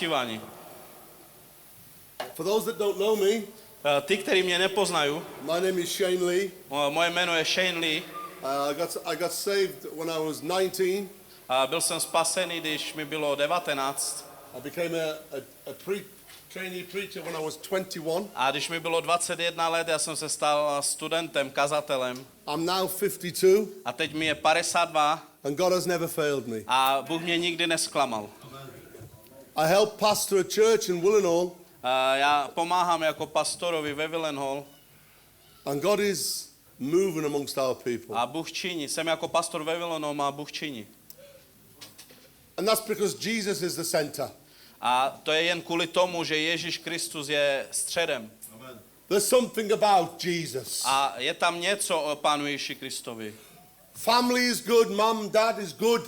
uctíváni. For those that don't know me, Ty, kteří mě nepoznají, my name is Shane Lee. moje jméno je Shane Lee. I got saved when I was 19. Byl jsem spasený, když mi bylo 19. I became a trainee preacher when I was 21. A když mi bylo 21 let, já jsem se stal studentem, kazatelem. I'm now 52, A teď mi je 52 and God has never failed me. a Bůh mě nikdy nesklamal. I help pastor a church in Willenhall, Já pomáhám jako pastorovi ve Willenhall and God is moving amongst our people. a Bůh činí. Jsem jako pastor ve Willenhall a Bůh činí. And that's because Jesus is the center. A to je jen kvůli tomu, že Ježíš Kristus je středem. There's something about Jesus. A je tam něco o Pánu Ježíši Kristovi. Family is good, mom, dad is good.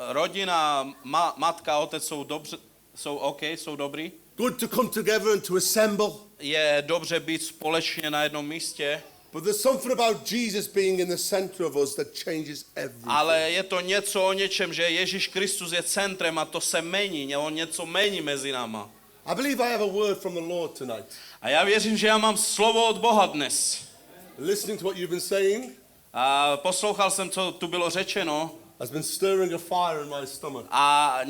Rodina, matka, otec jsou dobrý. Good to come together and to assemble. Je dobře být společně na jednom místě, But there's something about Jesus being in the center of us that changes everything. ale je to něco o něčem, že Ježíš Kristus je centrem a to se mění, on něco mění mezi náma. I believe I have a word from the Lord tonight. A já věřím, že já mám slovo od Boha dnes. Listening to what you've been saying A poslouchal jsem, co tu bylo řečeno has been stirring a fire in my stomach. a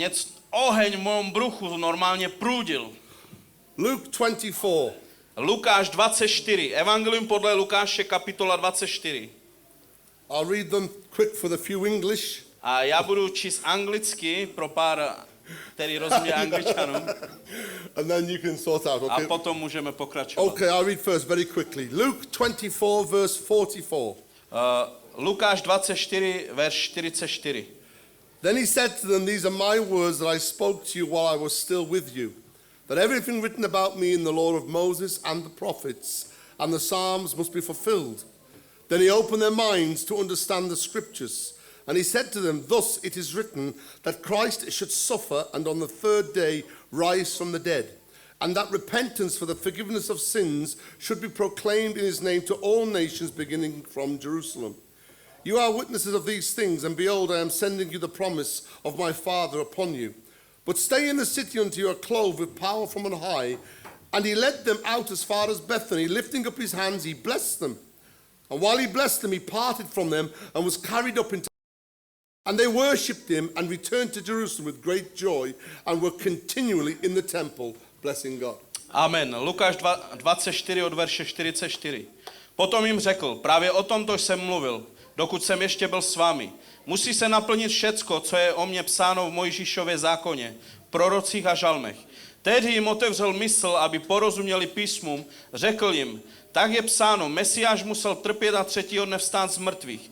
oheň v mém bruchu normálně prudil. Luke 24. Lukáš 24, Evangelium podle Lukáše, kapitola 24. I'll read them quick for the few English. A já budu číst anglicky pro pár, který rozumí angličanům, And then you can sort out, a okay? potom můžeme pokračovat. Okay, I'll read first very quickly. Luke 24, verse 44. Lukáš 24, verš 44. Then he said to them, these are my words that I spoke to you while I was still with you, that everything written about me in the law of Moses and the prophets and the Psalms must be fulfilled. Then he opened their minds to understand the scriptures. And he said to them, thus it is written that Christ should suffer and on the third day rise from the dead, and that repentance for the forgiveness of sins should be proclaimed in his name to all nations beginning from Jerusalem. You are witnesses of these things, and behold, I am sending you the promise of my Father upon you. But stay in the city until you are clothed with power from on high. And he led them out as far as Bethany. Lifting up his hands, he blessed them. And while he blessed them, he parted from them and was carried up into. And they worshipped him and returned to Jerusalem with great joy and were continually in the temple, blessing God. Amen. Lukáš 24 od verše 44. Potom jim řekl, právě o tomto jsem mluvil, dokud jsem ještě byl s vámi. Musí se naplnit všecko, co je o mně psáno v Mojžíšově zákoně, prorocích a žalmech. Tehdy jim otevřel mysl, aby porozuměli písmům, řekl jim, tak je psáno, Mesiáš musel trpět a třetího dne vstát z mrtvých.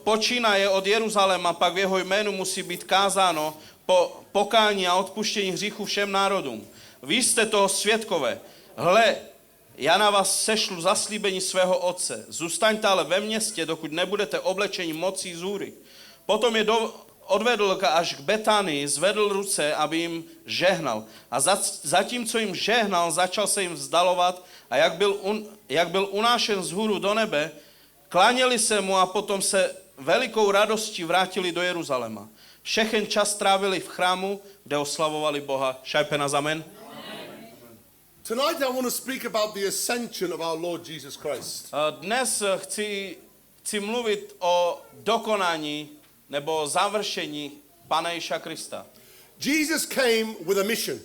Počínaje od Jeruzaléma, pak v jeho jménu musí být kázáno pokání a odpuštění hříchů všem národům. Vy jste toho svědkové. Hle, já na vás sešlu zaslíbení svého otce. Zůstaňte ale ve městě, dokud nebudete oblečeni mocí z hůry. Potom je odvedl až k Betánii, zvedl ruce, aby jim žehnal. A zatímco jim žehnal, začal se jim vzdalovat a jak byl unášen z hůru do nebe, klaněli se mu a potom se velikou radostí vrátili do Jeruzaléma. Všechen čas trávili v chrámu, kde oslavovali Boha. Šajpe nás, amen. Tonight I want to speak about the ascension of our Lord Jesus Christ. Dnes chci mluvit o dokonání nebo završení Pána Ježíša Krista. Jesus came with a mission.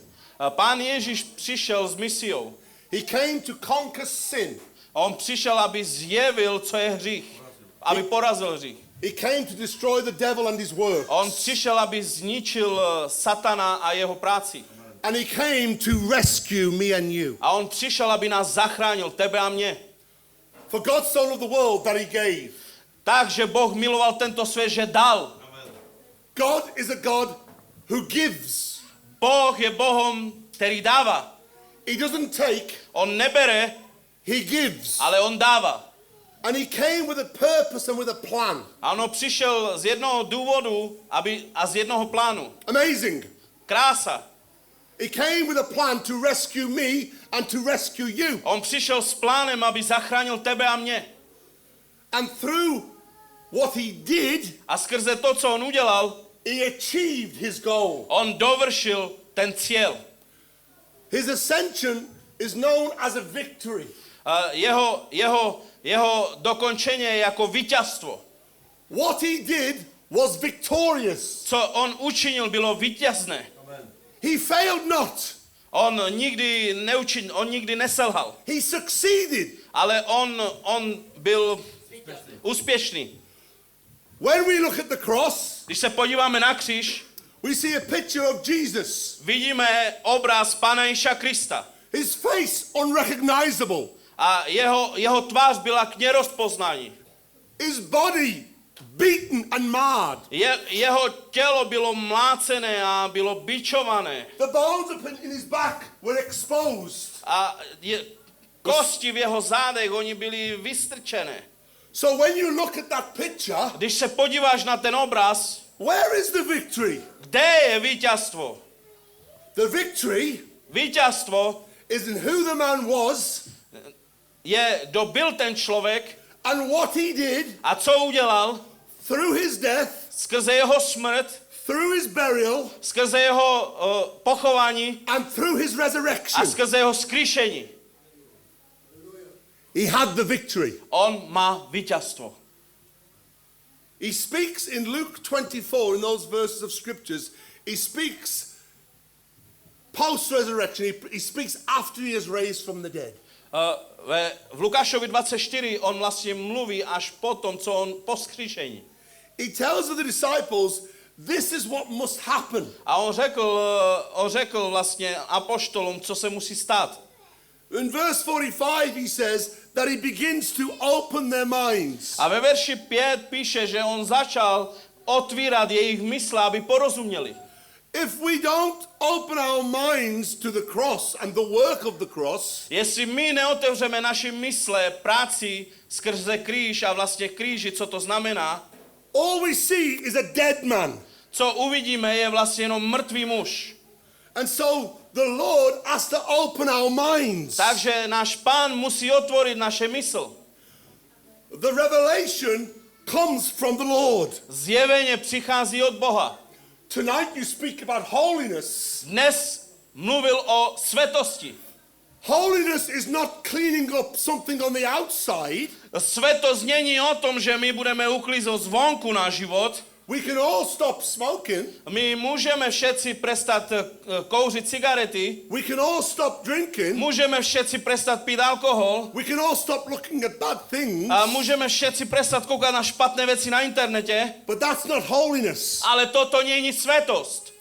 Pán Ježíš přišel s misiou. He came to conquer sin. On přišel, aby zjevil, co je hřích, aby porazil hřích. He came to destroy the devil and his works. On přišel, aby zničil satana a jeho práci. And he came to rescue me and you. A on přišel, aby nás zachránil, tebe a mě. For God so loved the world that he gave. Takže Boh miloval tento svět, že dal. God is a God who gives. Boh je Bohem, který dává. He doesn't take, On nebere, he gives. ale on dává. And he came with a purpose and with a plan. A on přišel z jednoho důvodu a z jednoho plánu. Amazing. Krása. He came with a plan to rescue me and to rescue you. On přišel s plánem, aby zachránil tebe a mě. And through what he did, A skrze to, co on udělal, He achieved his goal. On dovršil ten cíl. His ascension is known as a victory. Jeho dokončení je jako vítězstvo. What he did was victorious. Co on učinil, bylo vítězné. He failed not. On nikdy neselhal. He succeeded. Ale on byl úspěšný. When we look at the cross, Když se podíváme na kříž, we see a picture of Jesus. vidíme obraz Pána Ježíša Krista. His face unrecognizable. A jeho tvář byla k nerozpoznání. His body beaten and marred. Jeho tělo bylo mlácené a bylo bičované. The bones up in his back were exposed. A kosti v jeho zádech, oni byly vystrčené. So when you look at that picture, Když se podíváš na ten obraz, where is the victory? kde je vítězstvo? The victory Vítězstvo is in who the man was je, kdo byl ten člověk and what he did a co udělal through his death, skrze jeho smrt, through his burial, skrze jeho pochování and through his a resurrection. skrze jeho vzkříšení. He had the victory. On má vítězstvo. He speaks in Luke 24, in those verses of scriptures, he speaks post-resurrection. He speaks after he is raised from the dead. V Lukášovi 24 on vlastně mluví až potom, co on po vzkříšení. He tells the disciples, this is what must happen. A on řekl vlastně apoštolům, co se musí stát. In verse 45 he says that he begins to open their minds. A ve verši 5 píše, že on začal otvírat jejich mysle, aby porozuměli. If we don't open our minds to the cross and the work of the cross, Jestli my neotevřeme naši mysle práci skrze kříž a vlastně kříži, co to znamená, all we see is a dead man. co uvidíme, je vlastně jenom mrtvý muž. And so the Lord has to open our minds. Takže náš Pán musí otvorit naše mysl. The revelation comes from the Lord. Zjevení přichází od Boha. Tonight you speak about holiness. Dnes mluvil o svetosti. Holiness is not cleaning up something on the outside. Svetost není o tom, že my budeme uklízet zvonku náš život. We can all stop smoking. My můžeme všetci prestat kouřit cigarety. We can all stop drinking. Můžeme všetci prestat pít alkohol. We can all stop looking at bad things. A můžeme všetci prestat koukat na špatné věci na internete. But that's not holiness. Ale toto není svetost.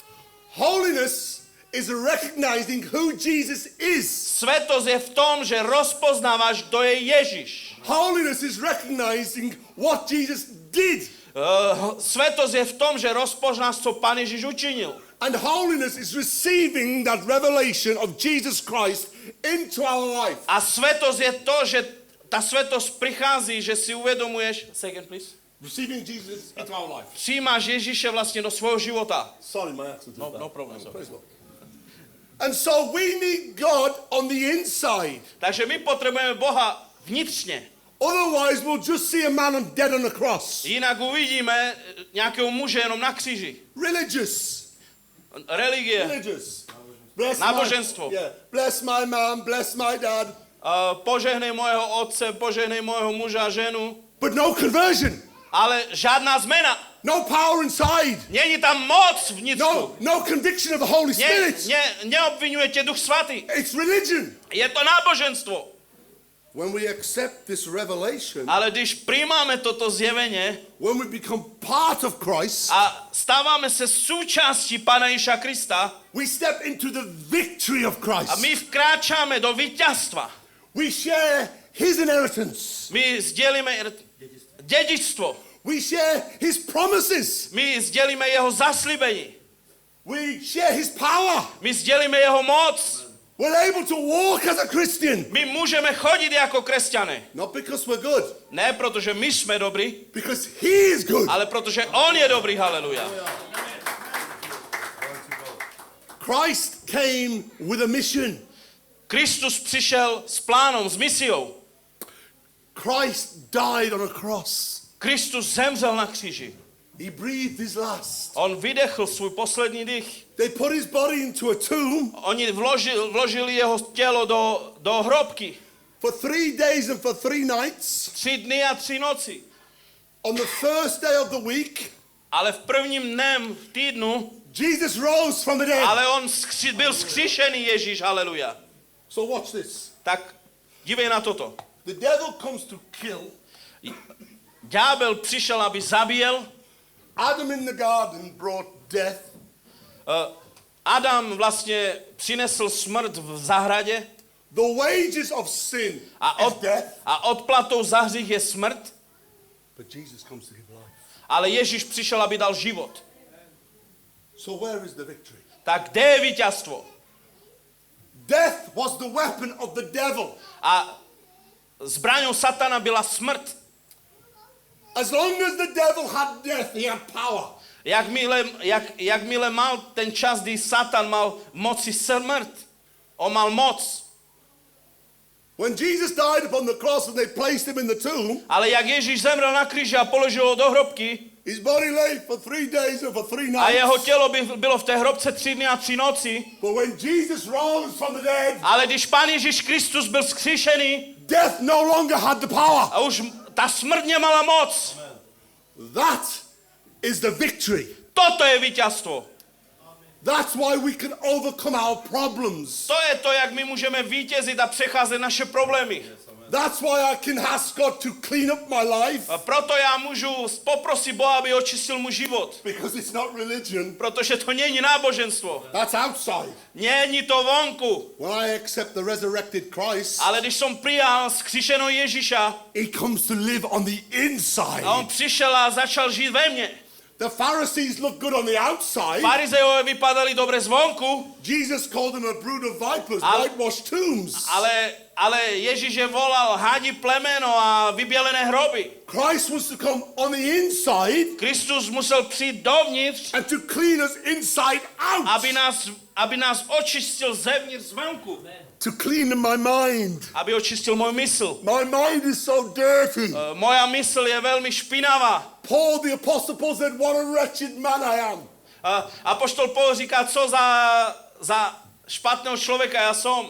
Holiness is recognizing who Jesus is. Svetost je v tom, že rozpoznáváš, kdo je Ježíš. Holiness is recognizing what Jesus did. Svetost je v tom, že rozpoznáš, co Pán Ježíš učinil. And holiness is receiving that revelation of Jesus Christ into our life. A svetost je to, že ta svetost přichází, že si uvědomuješ, second please, Receiving Jesus into our life. přijímáš Ježíše vlastně do svého života. Sorry, my accent is bad. No problem. Sorry. Praise Lord. And so we need God on the inside. Takže my potřebujeme Boha vnitřně. Otherwise we'll just see a man dead on a cross. Jinak uvidíme nějakého muže jenom na kříži. Religious. Religie, Religious. Bless náboženstvo. my, yeah. Bless my mom, bless my dad. Požehnej mojho otce, požehnej mojho muže a ženu. But no conversion. Ale žádná zmena. No power inside. Není tam moc vnitřku. No conviction of the Holy Spirit. Neobvinuje tě Duch Svatý. It's religion. Je to náboženstvo. When we accept this revelation, Ale když přijímáme toto zjevení when we become part of Christ, a stáváme se součástí Pána Ježíša Krista we step into the victory of a Christ. my vkráčáme do vítězstva. We share his inheritance. My sdělíme dědictvo. We share his promises. My sdělíme jeho zaslíbení. We share his power. My sdělíme jeho moc. We're able to walk as a Christian. My můžeme chodit jako křesťané. Not because we're good, Ne protože my jsme dobrý, because he is good. ale protože on je dobrý, haleluja. Christ came with a mission. Kristus přišel s plánem, s misiou. Christ died on a cross. Kristus zemřel na kříži. He breathed his last. On vydechl svůj poslední dých. They put his body into a tomb. Oni vložili jeho tělo do hrobky. For 3 days and for 3 nights. 3 dny a 3 noci. On the first day of the week, Ale v prvním dnem v týdnu, Jesus rose from the dead. ale on byl vzkříšený Ježíš, haleluja. So watch this. Tak dívej na toto. The devil comes to kill. Ďábel přišel, aby zabíjel. Adam in the garden brought death. Adam vlastně přinesl smrt v zahradě. The wages of sin is death. A odplatou za hřích je smrt. But Jesus comes to give life. Ale Ježíš přišel, aby dal život. So where is the victory? Tak kde je vítězstvo? Death was the weapon of the devil. A zbraňou satana byla smrt. As long as the devil had death, he had power. Jakmile mal ten čas, kdy Satan mal moci smrt, on mal moc. When Jesus died upon the cross and they placed him in the tomb, Ale jak Ježíš zemřel na kříži a položil ho do hrobky, his body lay for 3 days and for 3 nights. a jeho tělo bylo v té hrobce 3 dny a 3 noci, But when Jesus rose from the dead, ale když Pán Ježíš Kristus byl vzkříšený death no longer had the power. a už ta smrt nemala moc, That is the victory. toto je vítězstvo. That's why we can overcome our problems. To je to, jak my můžeme vítězit a přecházet naše problémy. That's why I can ask God to clean up my life. A proto já můžu poprosit Boha, aby očistil můj život. Because it's not religion. Protože to není náboženstvo. That's outside. Není to vonku. When I accept the resurrected Christ, Ale když jsem přijal vzkříšeného Ježíša he comes to live on the inside. a on přišel a začal žít ve mně. The Pharisees look good on the outside. Farizejové vypadali dobře zvonku, Jesus called them a brood of vipers, whitewashed tombs. ale Ježíš je volal hádi plemeno a vybělené hroby. Christ wants to come on the inside Kristus musel přijít dovnitř, and to clean us inside out. aby nás očistil zevnitř zvonku. To clean my mind. Aby očistil můj mysl. My mind is so dirty. Moja mysl je velmi špinavá. Paul the apostle Paul said, what a wretched man I am. Apoštol Paul říká, co za špatného člověka já jsem.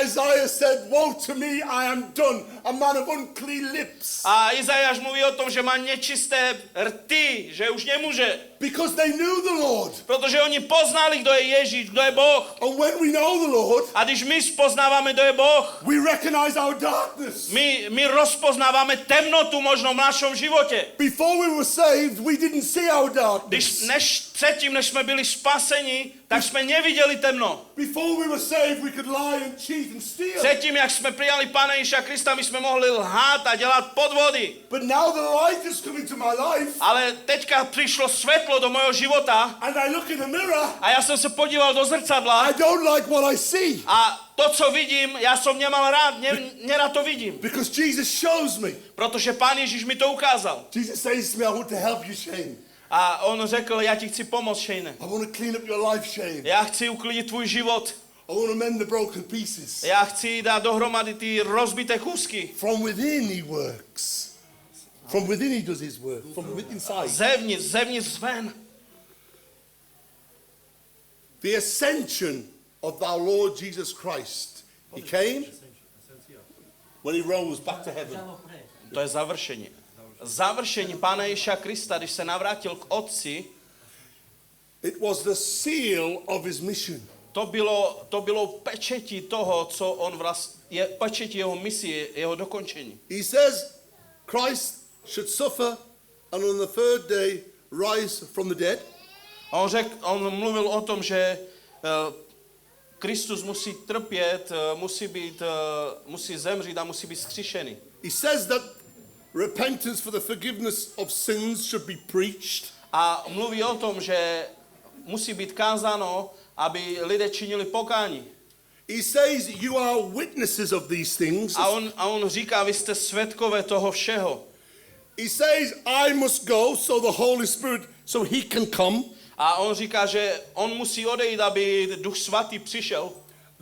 Isaiah said, woe to me, I am done, a man of unclean lips. A Izajáš mluví o tom, že má nečisté rty, že už nemůže. Because they knew the Lord. Protože oni poznali, kdo je Ježíš, kdo je Boh. And when we know the Lord, A když my poznáváme, kdo je Boh, we recognize our darkness. my rozpoznáváme temnotu možnou v našem životě. Before we were saved, we didn't see our darkness. Předtím, než jsme byli spaseni, tak jsme neviděli temno. Before we were saved, we could lie and cheat and steal. Předtím, jak jsme přijali Pána Ježíša Krista, my jsme mohli lhát a dělat podvody. But now the light has come into my life. Ale teďka přišlo světlo do mého života And I look in the mirror. a já jsem se podíval do zrcadla I don't like what I see. a to, co vidím, já jsem nemal rád, nerad to vidím. Because Jesus shows me. Protože Pán Ježíš mi to ukázal. Jesus says to me, I want to help you, Shane. A on řekl, já ti chci pomoct, Shane. I want to clean up your life, Shane. Já chci uklidit tvůj život. I want to mend the broken pieces. Já chci dát dohromady ty rozbité kůzky. From within he works. From within he does his work. From within inside. Zevnitř ven. The ascension of our Lord Jesus Christ. He came when he rose back to heaven. To je završení. Završení Pána Ježíša Krista, když se navrátil k Otci, It was the seal of his mission. to bylo pečetí toho, co on je pečetí jeho misie, jeho dokončení. He says Christ should suffer and on the third day rise from the dead. A on mluvil o tom, že Kristus musí trpět, musí zemřít a musí být vzkříšený. He says that repentance for the forgiveness of sins should be preached. A mluví o tom, že musí být kázáno, aby lidé činili pokání. He says you are witnesses of these things. A on říká, vy jste svědkové toho všeho. He says I must go so the Holy Spirit, so he can come. A on říká, že on musí odejít, aby Duch Svatý přišel.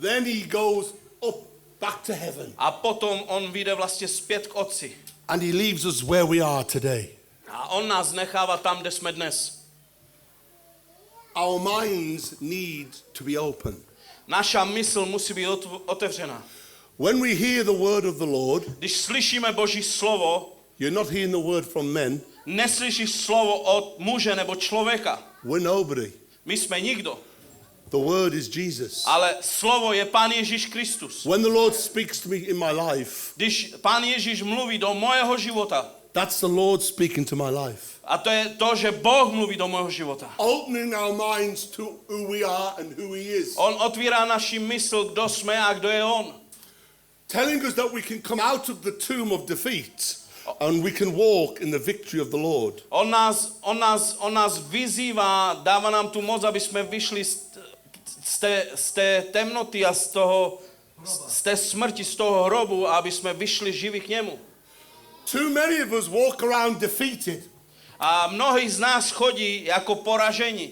Then he goes up back to heaven. A potom on vyjde vlastně zpět k Otci. And he leaves us where we are today. A on nás nechává tam, kde jsme dnes. Our minds need to be open. Naša mysl musí být otevřená. When we hear the word of the Lord, Když slyšíme Boží slovo, you're not hearing the word from men. neslyšíš slovo od muže nebo člověka. We're nobody. My jsme nikdo. The word is Jesus. Ale slovo je Pán Ježíš Kristus. When the Lord speaks to me in my life, Když Pán Ježíš mluví do mojeho života, that's the Lord speaking to my life. a to je to, že Boh mluví do mého života. Opening our minds to who we are and who he is. On otvírá naši mysl, kdo jsme a kdo je on. Telling us that we can come out of the tomb of defeat and we can walk in the victory of the Lord. On nás vyzývá, dává nám tu moc, aby jsme vyšli z té temnoty a z té smrti, z toho hrobu, a aby jsme vyšli živí k němu. Too many of us walk around defeated. A mnohí z nás chodí jako poraženi.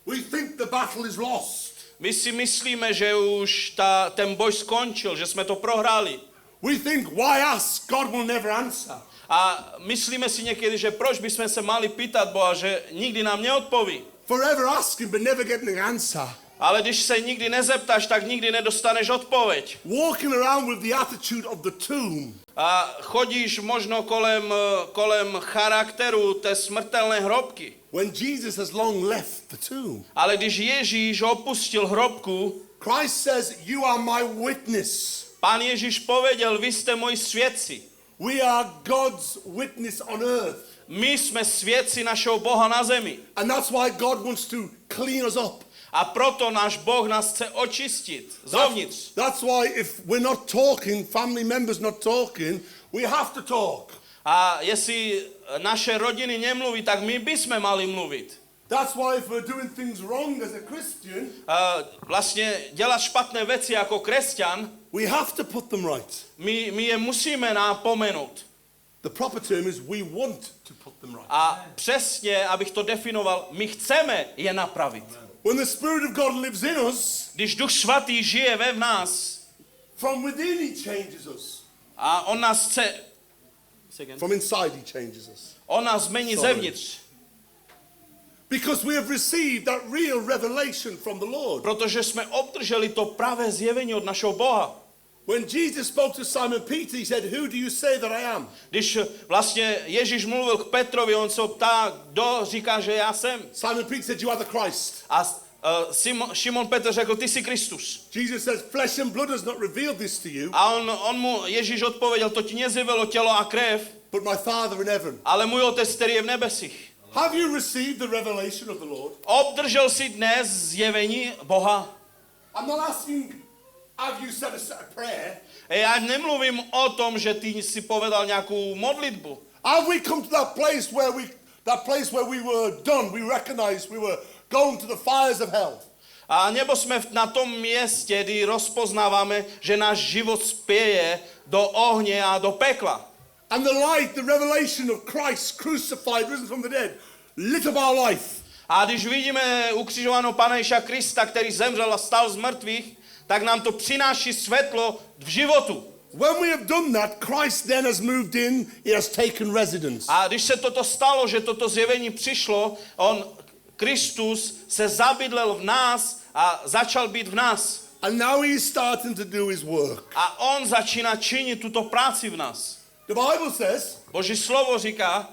We think the battle is lost. My si myslíme, že už ten boj skončil, že jsme to prohráli. We think, why ask? God will never answer. A myslíme si někdy, že proč bychom se mali pýtat Boha, že nikdy nám neodpoví. Forever asking but never getting an answer. Ale když se nikdy nezeptáš, tak nikdy nedostaneš odpověď. Walking around with the attitude of the tomb. A chodíš možno kolem charakteru té smrtelné hrobky. When Jesus has long left the tomb. Ale když Ježíš opustil hrobku, Christ says, you are my witness. Pán Ježíš povedal, vy jste moji svědci. We are God's witness on earth. My jsme svědci našeho Boha na zemi. And that's why God wants to clean us up. A proto náš Boh nás chce očistit zovnitř. That's why if we're not talking, family members not talking, we have to talk. A jestli naše rodiny nemluví, tak my bychom mali mluvit. That's why if we're doing things wrong as a Christian, Vlastně dělat špatné věci jako křesťan, we have to put them right. my je musíme napomenout. The proper term is we want to put them right. A přesně, abych to definoval, my chceme je napravit. When the Spirit of God lives in us, Když Duch Svatý žije ve nás from within he changes us. a on nás chce, From inside he changes us. on nás změní Sorry. zevnitř. Because we have received that real revelation from the Lord. Protože jsme obdrželi to pravé zjevení od našeho Boha. When Jesus spoke to Simon Peter, he said, who do you say that I am? Když vlastně Ježíš mluvil k Petrovi, on se ptá, kdo říká, že já jsem. Simon Peter said, you are the Christ. A Šimon Petr řekl, ty jsi Kristus. Jesus says, flesh and blood has not revealed this to you, A on mu, Ježíš odpověděl, to ti nezjevilo tělo a krev, but my Father in heaven. ale můj otec, který je v nebesích. Have you received the revelation of the Lord? Obdržel jsi dnes zjevení Boha? I'm not asking, have you said a prayer? Já nemluvím o tom, že ty si povedal nějakou modlitbu. Have we come to that place where we were done? We recognized we were going to the fires of hell. A nebo jsme na tom městě, kdy rozpoznáváme, že náš život spěje do ohně a do pekla. And the light, the revelation of Christ crucified, risen from the dead, lit up our life. A když vidíme ukřižovaného Pána Ježíša Krista, který zemřel a stal z mrtvých, tak nám to přináší světlo v životu. When we have done that, Christ then has moved in, he has taken residence. A když se toto stalo, že toto zjevení přišlo, Kristus se zabydlel v nás a začal být v nás. And now he is starting to do his work. A on začíná činit tuto práci v nás. The Bible says Boží slovo říká,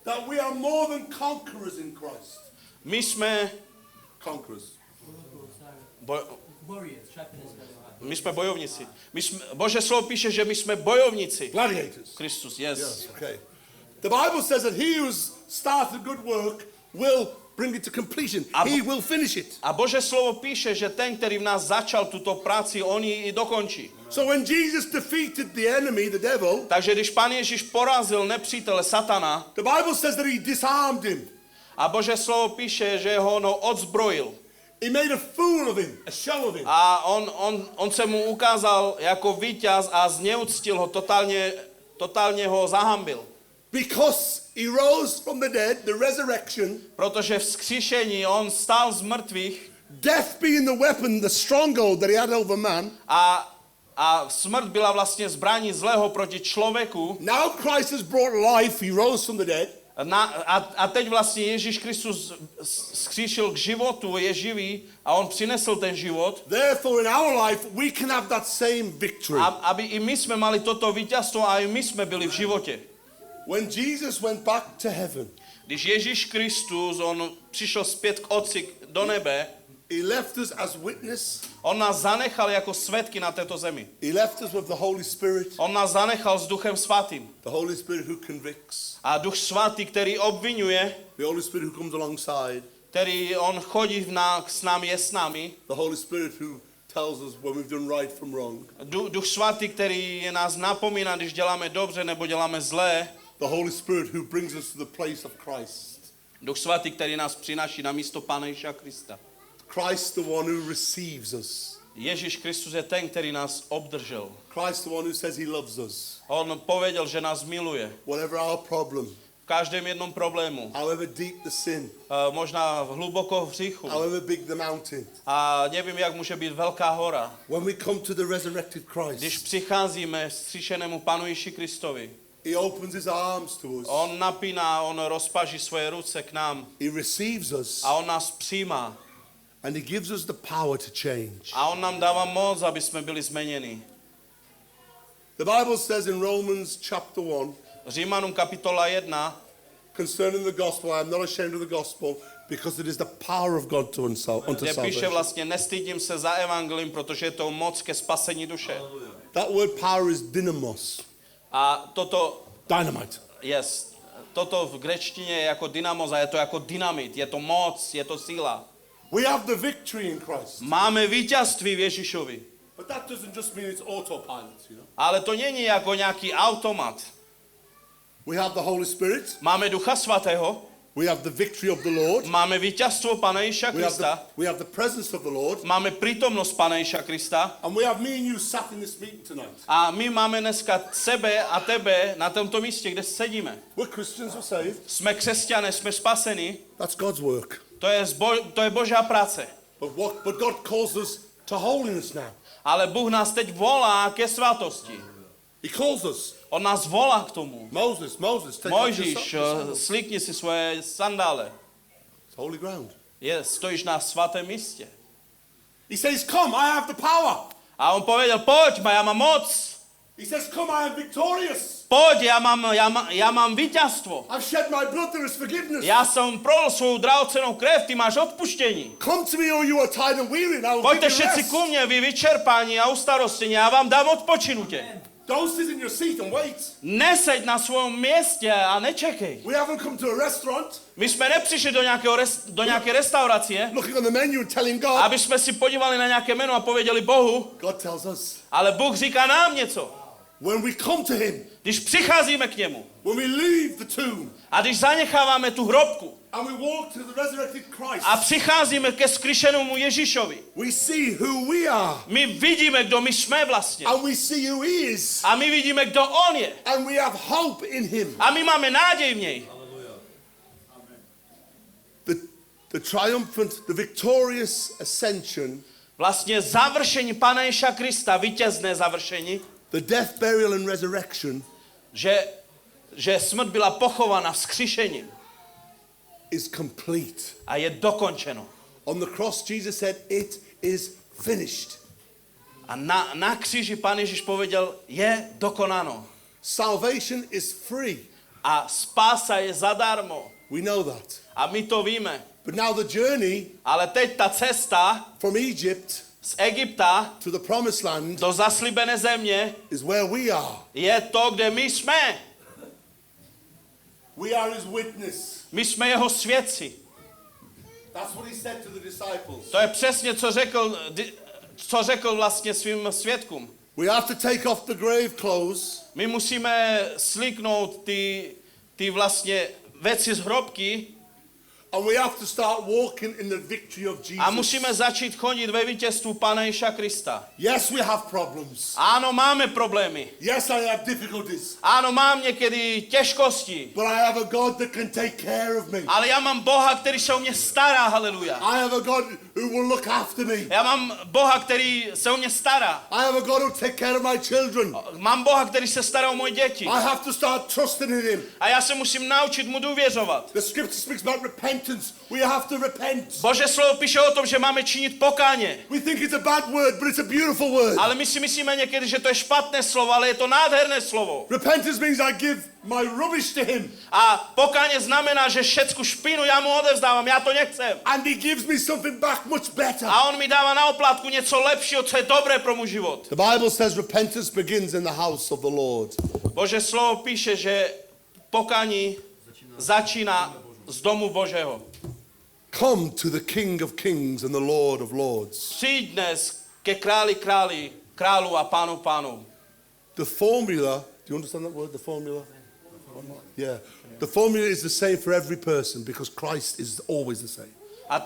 that we are more than conquerors in Christ. my jsme Conquerors. my jsme bojovníci. Bože slovo píše, že my jsme bojovníci. Gladiators. Kristus, yes. Yes, okay. The Bible says that he who started good work will bring it to completion. He will finish it. A Bože slovo píše, že ten, který v nás začal tuto práci, on ji i dokončí. So when Jesus defeated the enemy, the devil, Takže když Pán Ježíš porazil nepřítele Satana, the Bible says that he disarmed him. a Bože slovo píše, že ho odzbrojil. He made a fool of him, a show of him. A on se mu ukázal jako vítěz a zneuctil ho, totálně ho zahambil. Because he rose from the dead, the resurrection, Protože vzkříšení on stál z mrtvých death being the weapon, the stronghold that he had over man. a smrt byla vlastně zbraní zlého proti člověku. Now Christ has brought life, he rose from the dead. A teď vlastně Ježíš Kristus skříšil k životu, je živý a on přinesl ten život, Therefore, in our life, we can have that same victory. aby i my jsme mali toto vítězstvo a i my jsme byli v životě. When Jesus went back to heaven, Když Ježíš Kristus, on přišel zpět k Otci do nebe, he left us as witness. on nás zanechal jako svědky na této zemi. He left us with the Holy Spirit, On nás zanechal s Duchem Svatým. the Holy Spirit who convicts, A Duch Svatý, který obvinuje, the Holy Spirit who comes alongside, který on chodí s námi, je s námi. the Holy Spirit who tells us when we've done right from wrong, Duch Svatý, který nás napomíná, když děláme dobře nebo děláme zlé. the Holy Spirit who brings us to the place of Christ. Duch Svatý, který nás přináší na místo Pána Ježíša Krista. Christ, the one who receives us. Ježíš Kristus je ten, který nás obdržel. Christ, the one who says he loves us. On pověděl, že nás miluje. Whatever our problem, V každém jednom problému. however deep the sin, Možná hluboko v hříchu. however big the mountain, A nevím, jak může být velká hora. when we come to the resurrected Když Christ, přicházíme vzkříšenému Pánu Ježíši Kristovi, he opens his arms to us. on napíná, on rozpaží svoje ruce k nám He receives us a on nás přijímá. and he gives us the power to change. A on nám dává moc, aby jsme byli změněni. The Bible says in Romans chapter 1, Římanům kapitola 1, concerning the gospel, I am not ashamed of the gospel, because it is the power of God to unto kde píše salvation. vlastně, nestydím se za evangelium, protože je to moc ke spasení duše. That word power is dynamos, A toto, dynamite. toto v grečtině je jako dynamos a je to jako dynamit, je to moc, je to síla. We have the victory in Christ. Máme vítězství v Ježíšovi, But that doesn't just mean it's autopilot, you know. ale to není jako nějaký automat. We have the Holy Spirit. Máme Ducha Svatého, We have the victory of the Lord. máme vítězstvo Pana Ježíša Krista, We have the presence of the Lord. máme přítomnost Pana Ježíša Krista And we have me and you sat in this meeting tonight. a my máme dneska sebe a tebe na tomto místě, kde sedíme. We're Christians, we're saved. Jsme křesťané, jsme spaseni, That's God's work. to je Božá práce. But God calls us to holiness now. Ale Bůh nás teď volá ke svatosti. He calls us. On nás volá k tomu. Moses, take off Mojžíš, your sandals. slíkni si svoje sandále. It's holy ground. Stojíš na svatém místě. He says, come, I have the power. A on povedal, pojď, já mám moc. He says, come, I am victorious. Pojď, já mám vítězstvo. I've shed my blood, there is forgiveness. Já jsem prolil svou drahocennou krev, ty máš odpuštění. Come to me, all you are tired and weary, and I will Pojďte give you všetci rest. ku mně, vy vyčerpání a ustarostění, já vám dám odpočinutě. Don't sit in your seat and wait. Neseď na svém místě a nečekej. We haven't come to a restaurant, My jsme nepřišli do nějaké restaurace, looking on the menu and telling God. aby jsme si podívali na nějaké menu a pověděli Bohu, God tells us, ale Bůh říká nám něco. when we come to him, Když přicházíme k němu when we leave the tomb, a když zanecháváme tu hrobku and we walk to the resurrected Christ, a přicházíme ke vzkříšenému Ježíšovi, we see who we are, my vidíme, kdo my jsme vlastně. and we see who he is, A my vidíme, kdo on je. and we have hope in him. A my máme naději v něj. The triumphant, the victorious ascension, Vlastně završení Pana Ježíša Krista, vítězné završení, the death, burial and resurrection že smrt byla pochována vzkříšením is complete. a je dokončeno. On the cross, Jesus said, it is finished. A na kříži Pán Ježíš pověděl, je dokonáno. Salvation is free. A spása je zadarmo. We know that. A my to víme. But now the journey Ale teď ta cesta from Egypt z Egypta to the promised land do zaslíbené země is where we are. je to, kde my jsme. We are his witness. My jsme jeho svědci. That's what he said to the disciples. To je přesně, co řekl vlastně svým svědkům. We have to take off the grave clothes My musíme slíknout ty vlastně věci z hrobky And we have to start walking in the victory of Jesus. A musíme začít chodit ve vítězství Pána Ježíša Krista. Yes, we have problems. Ano, máme problémy. Yes, I have difficulties. Ano, mám někdy těžkosti. But I have a God that can take care of me. Ale já mám Boha, který se o mě stará, haleluja. I have a God who will look after me. Já mám Boha, který se o mě stará. I have a God who will take care of my children. Mám Boha, který se stará o moje děti. I have to start trusting in him. A já se musím naučit mu důvěřovat. The scripture speaks about repentance. We have to repent. Bože slovo píše o tom, že máme činit pokáně. We think it's a bad word, but it's a beautiful word. Ale my si myslíme někdy, že to je špatné slovo, ale je to nádherné slovo. Repentance means I give my rubbish to him. A pokáně znamená, že všecku špínu já mu odevzdávám, já to nechcem. And he gives me something back much better. A on mi dává na oplátku něco lepšího, co je dobré pro můj život. The Bible says repentance begins in the house of the Lord. Bože slovo píše, že pokání začíná z domu Božího. Come to the King of Kings and the Lord of Lords. Přijď dnes ke králu a pánu. The formula, do you understand that word, the formula? Yeah. The formula is the same for every person because Christ is always the same. A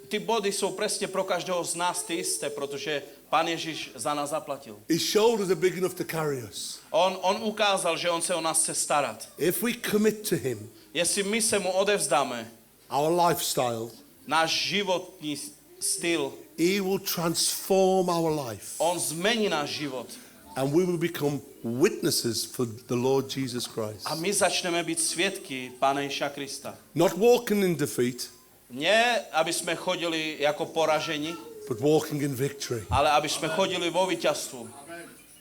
ty body jsou přesně pro každého z nás ty jisté, protože Pán Ježíš za nás zaplatil. His shoulders are big enough to carry us. On ukázal, že on se o nás chce starat. If we commit to him, Jestli my se mu odevzdáme, our lifestyle, náš životní styl, he will transform our life. on změní náš život. And we will become witnesses for the Lord Jesus Christ. A my začneme být svědky Pána Ježíša Krista. Not walking in defeat, Ne, aby jsme chodili jako poražení, but walking in victory. ale aby jsme chodili vo vítězstvu.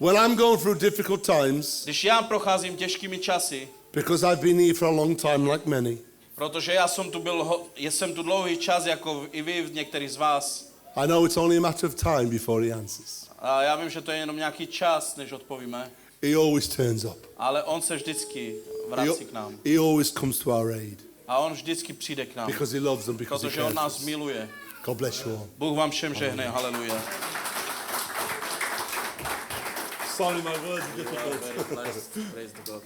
When I'm going through difficult times, Když já procházím těžkými časy, because I've been here for a long time like many, protože já jsem tu dlouhý čas, jako i vy, některý z vás. I know it's only a matter of time before he answers. A já vím, že to je jenom nějaký čas, než odpovíme, He always turns up. ale on se vždycky vrací k nám. He always comes to our aid A on vždycky přijde k nám, because he loves them, because he protože on cares for nás us. miluje. God bless you all. Bůh vám všem žehne, haleluja. Sorry, my words are difficult. Praise the God.